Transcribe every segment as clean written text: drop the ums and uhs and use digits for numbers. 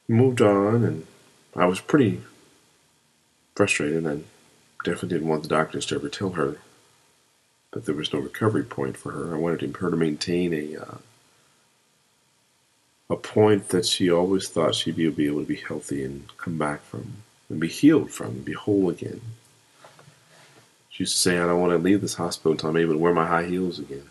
moved on, and I was pretty frustrated. I definitely didn't want the doctors to ever tell her that there was no recovery point for her. I wanted her to maintain a point that she always thought she'd be able to be healthy and come back from, and be healed from, and be whole again. She used to say, I don't want to leave this hospital until I'm able to wear my high heels again.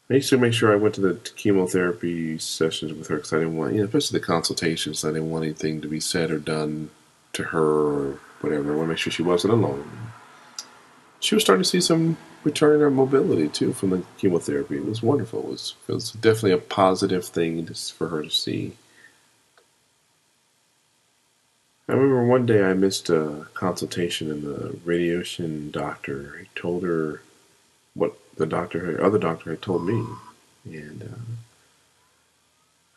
I used to make sure I went to the chemotherapy sessions with her because I didn't want, especially the consultations, I didn't want anything to be said or done to her or whatever. I want to make sure she wasn't alone. She was starting to see some return in her mobility too from the chemotherapy. It was wonderful. It was definitely a positive thing for her to see. I remember one day I missed a consultation, and the radiation doctor he told her what her other doctor had told me, and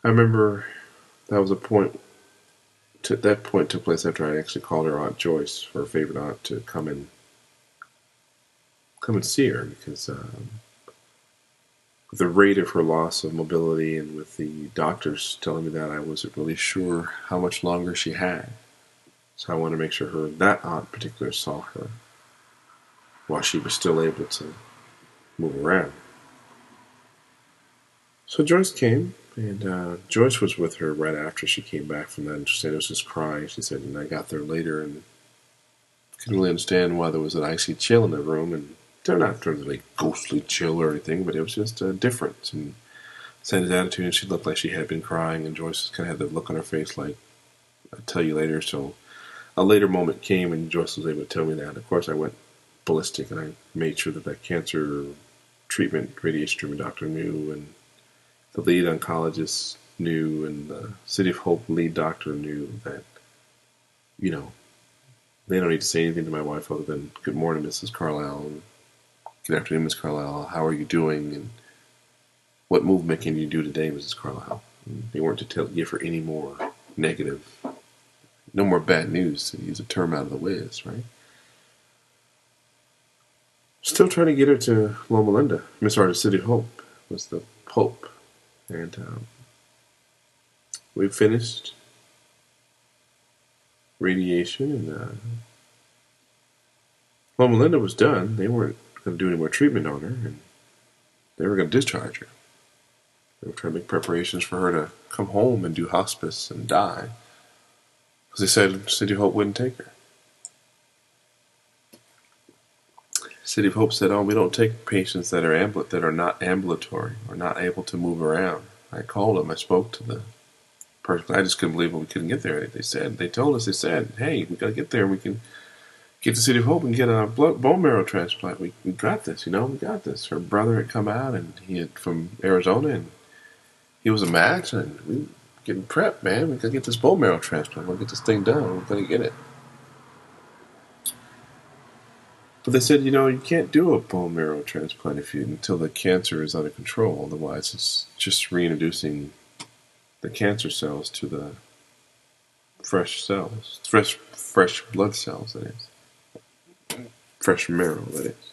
I remember that was a point. That point took place after I actually called her Aunt Joyce, her favorite aunt, to come and see her because with the rate of her loss of mobility and with the doctors telling me that, I wasn't really sure how much longer she had. So I wanted to make sure that aunt in particular saw her while she was still able to move around. So Joyce came, and Joyce was with her right after she came back from that, and she said it was just crying. She said, and I got there later and couldn't really understand why there was an icy chill in the room, and they're not really ghostly chill or anything, but it was just a difference. And said his attitude, and she looked like she had been crying, and Joyce kind of had the look on her face like, I'll tell you later. So a later moment came, and Joyce was able to tell me that. Of course, I went ballistic, and I made sure that cancer radiation treatment doctor knew, and the lead oncologist knew, and the City of Hope lead doctor knew that, they don't need to say anything to my wife other than, good morning, Mrs. Carlisle, and good afternoon, Miss Carlisle, how are you doing, and what movement can you do today, Mrs. Carlisle? And they weren't to give her any more negative, no more bad news, to use a term out of the whiz, right? Still trying to get her to Loma Linda. The City of Hope was the Pope. And we finished radiation, and Loma Linda was done. They weren't going to do any more treatment on her, and they were going to discharge her. They were trying to make preparations for her to come home and do hospice and die, because they said City of Hope wouldn't take her. City of Hope said, "Oh, we don't take patients that are not ambulatory or not able to move around." I called them. I spoke to the person. I just couldn't believe we couldn't get there. They told us, "Hey, we got to get there. We can get to City of Hope and get a bone marrow transplant. We got this. We got this." Her brother had come out, and he had from Arizona, and he was a match, and we getting prepped, man. We got to get this bone marrow transplant. We'll get this thing done. We're going to get it. But they said, you can't do a bone marrow transplant until the cancer is under control. Otherwise, it's just reintroducing the cancer cells to the fresh cells, fresh blood cells. That is fresh marrow. That is.